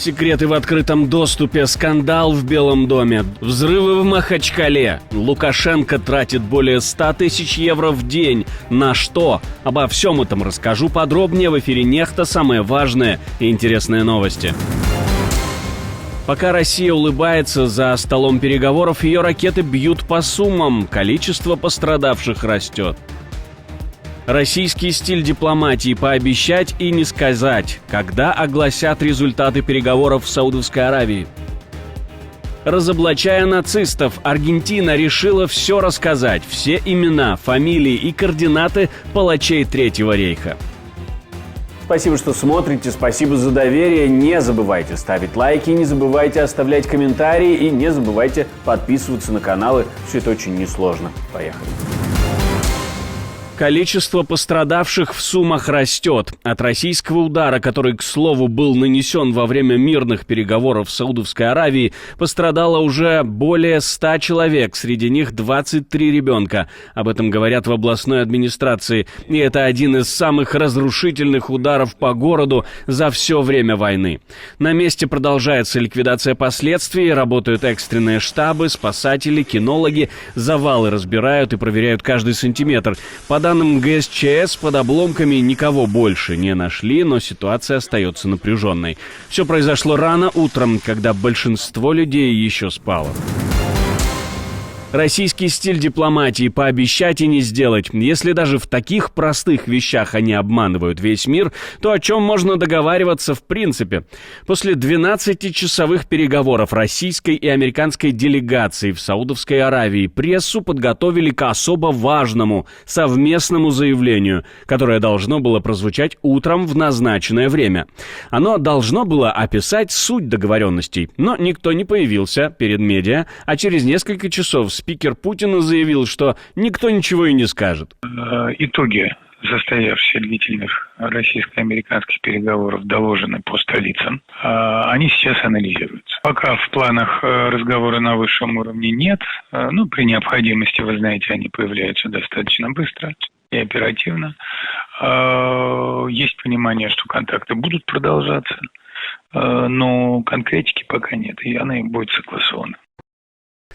Госсекреты в открытом доступе, скандал в Белом доме, взрывы в Махачкале. Лукашенко тратит более 100 тысяч евро в день. На что? Обо всем этом расскажу подробнее в эфире «Нехта». Самые важные и интересные новости. Пока Россия улыбается за столом переговоров, ее ракеты бьют по Сумам. Количество пострадавших растет. Российский стиль дипломатии: пообещать и не сказать. Когда огласят результаты переговоров в Саудовской Аравии? Разоблачая нацистов, Аргентина решила все рассказать. Все имена, фамилии и координаты палачей Третьего рейха. Спасибо, что смотрите, спасибо за доверие. Не забывайте ставить лайки, не забывайте оставлять комментарии и не забывайте подписываться на каналы. Все это очень несложно. Поехали. Количество пострадавших в Сумах растет. От российского удара, который, к слову, был нанесен во время мирных переговоров в Саудовской Аравии, пострадало уже более 100 человек, среди них 23 ребенка. Об этом говорят в областной администрации. И это один из самых разрушительных ударов по городу за все время войны. На месте продолжается ликвидация последствий, работают экстренные штабы, спасатели, кинологи, завалы разбирают и проверяют каждый сантиметр. По данным ГСЧС, под обломками никого больше не нашли, но ситуация остается напряженной. Все произошло рано утром, когда большинство людей еще спало. Российский стиль дипломатии: пообещать и не сделать. Если даже в таких простых вещах они обманывают весь мир, то о чем можно договариваться в принципе? После 12-часовых переговоров российской и американской делегаций в Саудовской Аравии прессу подготовили к особо важному совместному заявлению, которое должно было прозвучать утром в назначенное время. Оно должно было описать суть договоренностей, но никто не появился перед медиа, а через несколько часов спикер Путина заявил, что никто ничего и не скажет. Итоги состоявшихся длительных российско-американских переговоров доложены по столицам. Они сейчас анализируются. Пока в планах разговора на высшем уровне нет. При необходимости, вы знаете, они появляются достаточно быстро и оперативно. Есть понимание, что контакты будут продолжаться, но конкретики пока нет, и она будет согласована.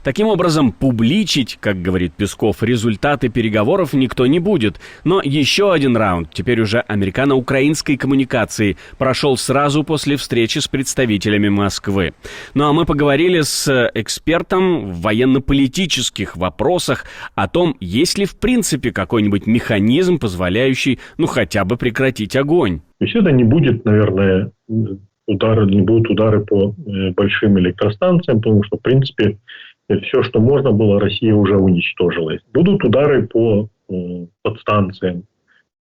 Таким образом, публичить, как говорит Песков, результаты переговоров никто не будет. Но еще один раунд, теперь уже американо-украинской коммуникации, прошел сразу после встречи с представителями Москвы. Ну а мы поговорили с экспертом в военно-политических вопросах о том, есть ли в принципе какой-нибудь механизм, позволяющий, хотя бы прекратить огонь. То есть это не будет, наверное, не будут удары по большим электростанциям, потому что, в принципе, все, что можно было, Россия уже уничтожила. Будут удары по подстанциям,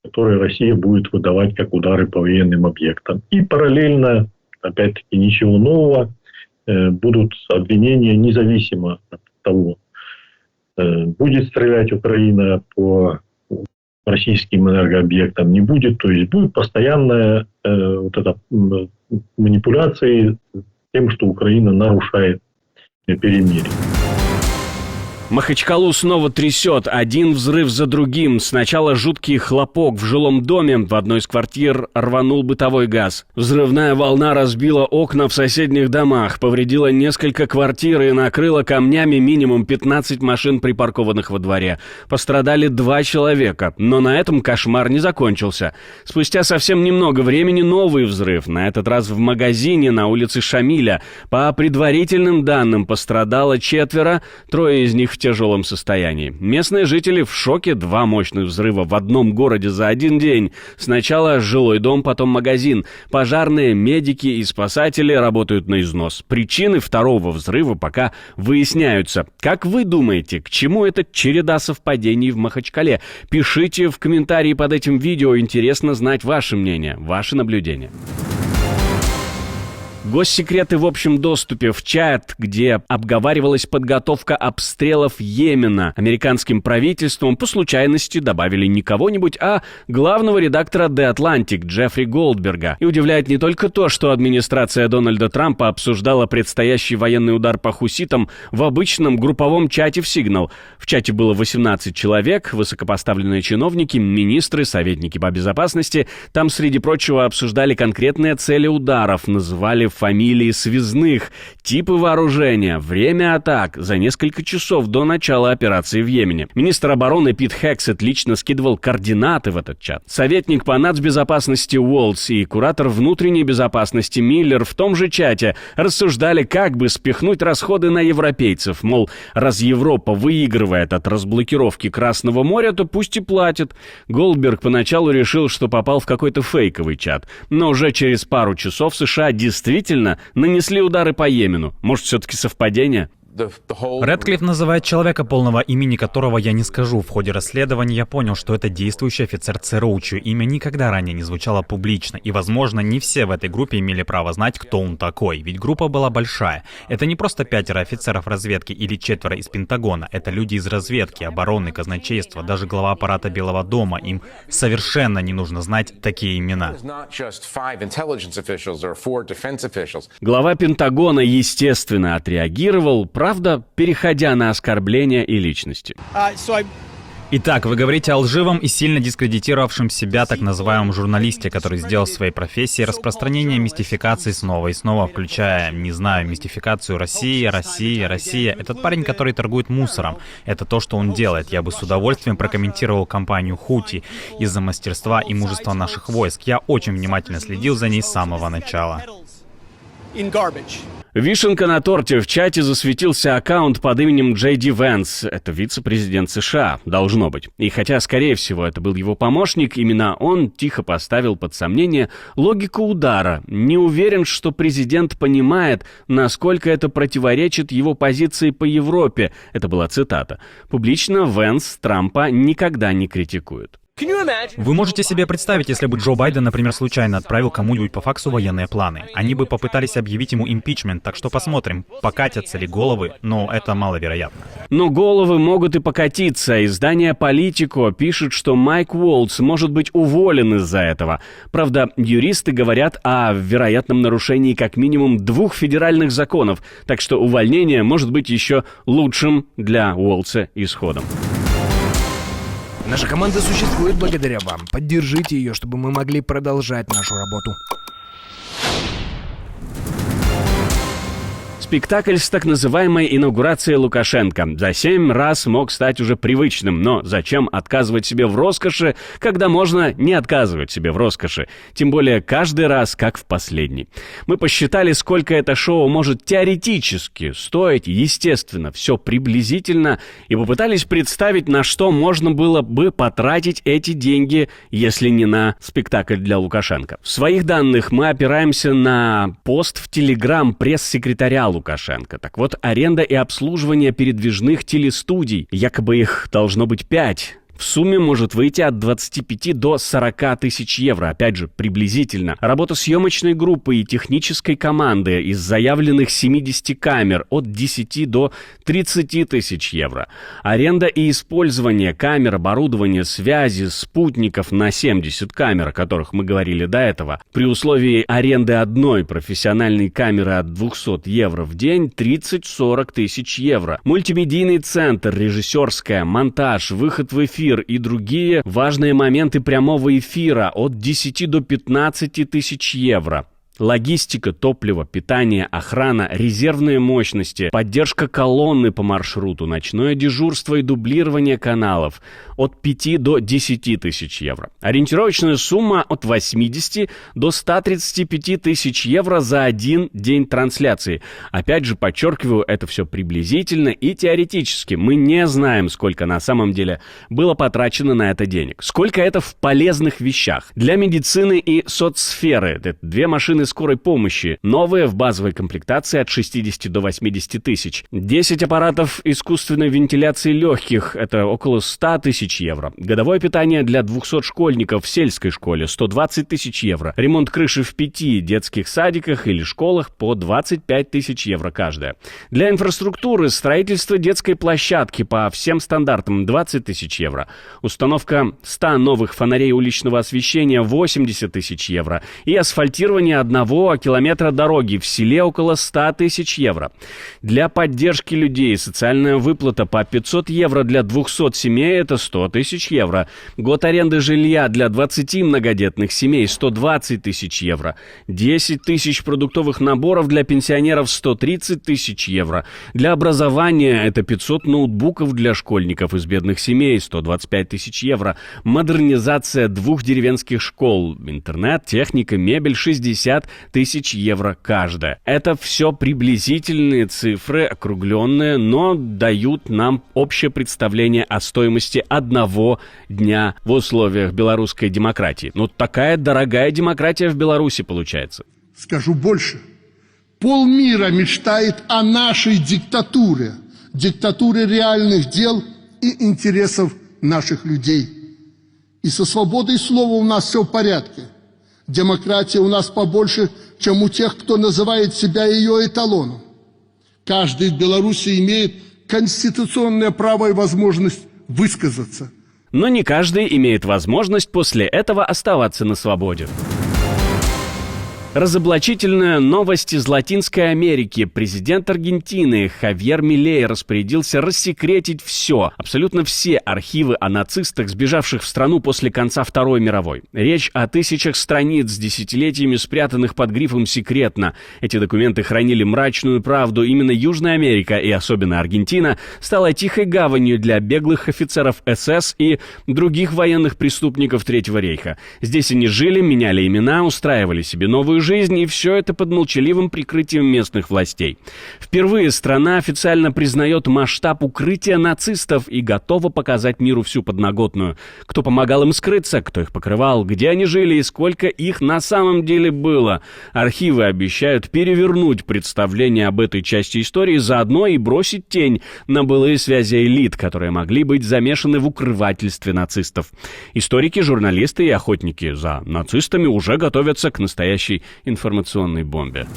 которые Россия будет выдавать как удары по военным объектам. И параллельно, опять-таки, ничего нового, будут обвинения независимо от того, будет стрелять Украина по российским энергообъектам, не будет. То есть будет постоянная манипуляция тем, что Украина нарушает перемирие. Махачкалу снова трясет. Один взрыв за другим. Сначала жуткий хлопок в жилом доме. В одной из квартир рванул бытовой газ. Взрывная волна разбила окна в соседних домах, повредила несколько квартир и накрыла камнями минимум 15 машин, припаркованных во дворе. Пострадали 2 человека. Но на этом кошмар не закончился. Спустя совсем немного времени новый взрыв. На этот раз в магазине на улице Шамиля. По предварительным данным, пострадало 4, 3 из них в тяжелом состоянии. Местные жители в шоке. 2 мощных взрыва в одном городе за один день. Сначала жилой дом, потом магазин. Пожарные, медики и спасатели работают на износ. Причины второго взрыва пока выясняются. Как вы думаете, к чему эта череда совпадений в Махачкале? Пишите в комментарии под этим видео. Интересно знать ваше мнение, ваши наблюдения. Госсекреты в общем доступе в чат, где обговаривалась подготовка обстрелов Йемена. Американским правительством по случайности добавили не кого-нибудь, а главного редактора The Atlantic Джеффри Голдберга. И удивляет не только то, что администрация Дональда Трампа обсуждала предстоящий военный удар по хуситам в обычном групповом чате в Signal. В чате было 18 человек, высокопоставленные чиновники, министры, советники по безопасности. Там, среди прочего, обсуждали конкретные цели ударов, называли фамилии связных, типы вооружения, время атак за несколько часов до начала операции в Йемене. Министр обороны Пит Хексет лично скидывал координаты в этот чат. Советник по нацбезопасности Уолтс и куратор внутренней безопасности Миллер в том же чате рассуждали, как бы спихнуть расходы на европейцев. Мол, раз Европа выигрывает от разблокировки Красного моря, то пусть и платит. Голдберг поначалу решил, что попал в какой-то фейковый чат. Но уже через пару часов США действительно нанесли удары по Йемену. Может, все-таки совпадение? Рэдклифф называет человека, полного имени которого я не скажу. В ходе расследования я понял, что это действующий офицер ЦРУ, чье имя никогда ранее не звучало публично. И, возможно, не все в этой группе имели право знать, кто он такой. Ведь группа была большая. Это не просто 5 офицеров разведки или 4 из Пентагона. Это люди из разведки, обороны, казначейства, даже глава аппарата Белого дома. Им совершенно не нужно знать такие имена. Глава Пентагона, естественно, отреагировал, правда, переходя на оскорбления и личности. Итак, вы говорите о лживом и сильно дискредитировавшем себя так называемом журналисте, который сделал своей профессией распространение мистификации снова и снова, включая, не знаю, мистификацию Россия. Этот парень, который торгует мусором, это то, что он делает. Я бы с удовольствием прокомментировал кампанию Хути из-за мастерства и мужества наших войск. Я очень внимательно следил за ней с самого начала. Вишенка на торте. В чате засветился аккаунт под именем Джей Ди Вэнс. Это вице-президент США, должно быть. И хотя, скорее всего, это был его помощник, именно он тихо поставил под сомнение логику удара. Не уверен, что президент понимает, насколько это противоречит его позиции по Европе. Это была цитата. Публично Вэнс Трампа никогда не критикует. Вы можете себе представить, если бы Джо Байден, например, случайно отправил кому-нибудь по факсу военные планы. Они бы попытались объявить ему импичмент, так что посмотрим, покатятся ли головы, но это маловероятно. Но головы могут и покатиться. Издание «Политико» пишет, что Майк Уолтс может быть уволен из-за этого. Правда, юристы говорят о вероятном нарушении как минимум 2 федеральных законов, так что увольнение может быть еще лучшим для Уолтса исходом. Наша команда существует благодаря вам. Поддержите ее, чтобы мы могли продолжать нашу работу. Спектакль с так называемой инаугурацией Лукашенко за 7 раз мог стать уже привычным, но зачем отказывать себе в роскоши, когда можно не отказывать себе в роскоши, тем более каждый раз, как в последний. Мы посчитали, сколько это шоу может теоретически стоить, естественно, все приблизительно, и попытались представить, на что можно было бы потратить эти деньги, если не на спектакль для Лукашенко. В своих данных мы опираемся на пост в Телеграм пресс-секретаря Лукашенко. Так вот, аренда и обслуживание передвижных телестудий, якобы их должно быть 5. В сумме может выйти от 25 до 40 тысяч евро, опять же, приблизительно. Работа съемочной группы и технической команды из заявленных 70 камер от 10 до 30 тысяч евро. Аренда и использование камер, оборудования, связи, спутников на 70 камер, о которых мы говорили до этого. При условии аренды одной профессиональной камеры от 200 евро в день 30-40 тысяч евро. Мультимедийный центр, режиссерская, монтаж, выход в эфир и другие важные моменты прямого эфира от 10 до 15 тысяч евро. Логистика, топливо, питание, охрана, резервные мощности, поддержка колонны по маршруту, ночное дежурство и дублирование каналов от 5 до 10 тысяч евро. Ориентировочная сумма от 80 до 135 тысяч евро за один день трансляции. Опять же, подчеркиваю, это все приблизительно и теоретически. Мы не знаем, сколько на самом деле было потрачено на это денег. Сколько это в полезных вещах. Для медицины и соцсферы. Это 2 машины скорой помощи, новые в базовой комплектации от 60 до 80 тысяч. 10 аппаратов искусственной вентиляции легких, это около 100 тысяч евро. Годовое питание для 200 школьников в сельской школе 120 тысяч евро. Ремонт крыши в 5 детских садиках или школах по 25 тысяч евро каждая. Для инфраструктуры строительство детской площадки по всем стандартам 20 тысяч евро. Установка 100 новых фонарей уличного освещения 80 тысяч евро. И асфальтирование 1 километра дороги в селе около 100 тысяч евро. Для поддержки людей социальная выплата по 500 евро для 200 семей – это 100 тысяч евро. Год аренды жилья для 20 многодетных семей – 120 тысяч евро. 10 тысяч продуктовых наборов для пенсионеров – 130 тысяч евро. Для образования – это 500 ноутбуков для школьников из бедных семей – 125 тысяч евро. Модернизация 2 деревенских школ. Интернет, техника, мебель – 60 тысяч евро каждая. Это все приблизительные цифры, округленные, но дают нам общее представление о стоимости одного дня в условиях белорусской демократии. Ну, такая дорогая демократия в Беларуси получается. Скажу больше. Полмира мечтает о нашей диктатуре. Диктатуре реальных дел и интересов наших людей. И со свободой слова у нас все в порядке. Демократия у нас побольше, чем у тех, кто называет себя ее эталоном. Каждый в Беларуси имеет конституционное право и возможность высказаться. Но не каждый имеет возможность после этого оставаться на свободе. Разоблачительная новость из Латинской Америки. Президент Аргентины Хавьер Милей распорядился рассекретить все, абсолютно все архивы о нацистах, сбежавших в страну после конца Второй мировой. Речь о тысячах страниц, десятилетиями спрятанных под грифом «секретно». Эти документы хранили мрачную правду. Именно Южная Америка, и особенно Аргентина, стала тихой гаванью для беглых офицеров СС и других военных преступников Третьего рейха. Здесь они жили, меняли имена, устраивали себе новую жизнь, и все это под молчаливым прикрытием местных властей. Впервые страна официально признает масштаб укрытия нацистов и готова показать миру всю подноготную. Кто помогал им скрыться, кто их покрывал, где они жили и сколько их на самом деле было. Архивы обещают перевернуть представление об этой части истории, заодно и бросить тень на былые связи элит, которые могли быть замешаны в укрывательстве нацистов. Историки, журналисты и охотники за нацистами уже готовятся к настоящей информационной бомбе.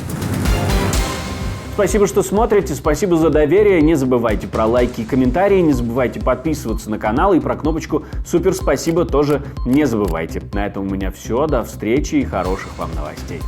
Спасибо, что смотрите, спасибо за доверие. Не забывайте про лайки и комментарии, не забывайте подписываться на канал и про кнопочку «Супер спасибо» тоже не забывайте. На этом у меня все. До встречи и хороших вам новостей.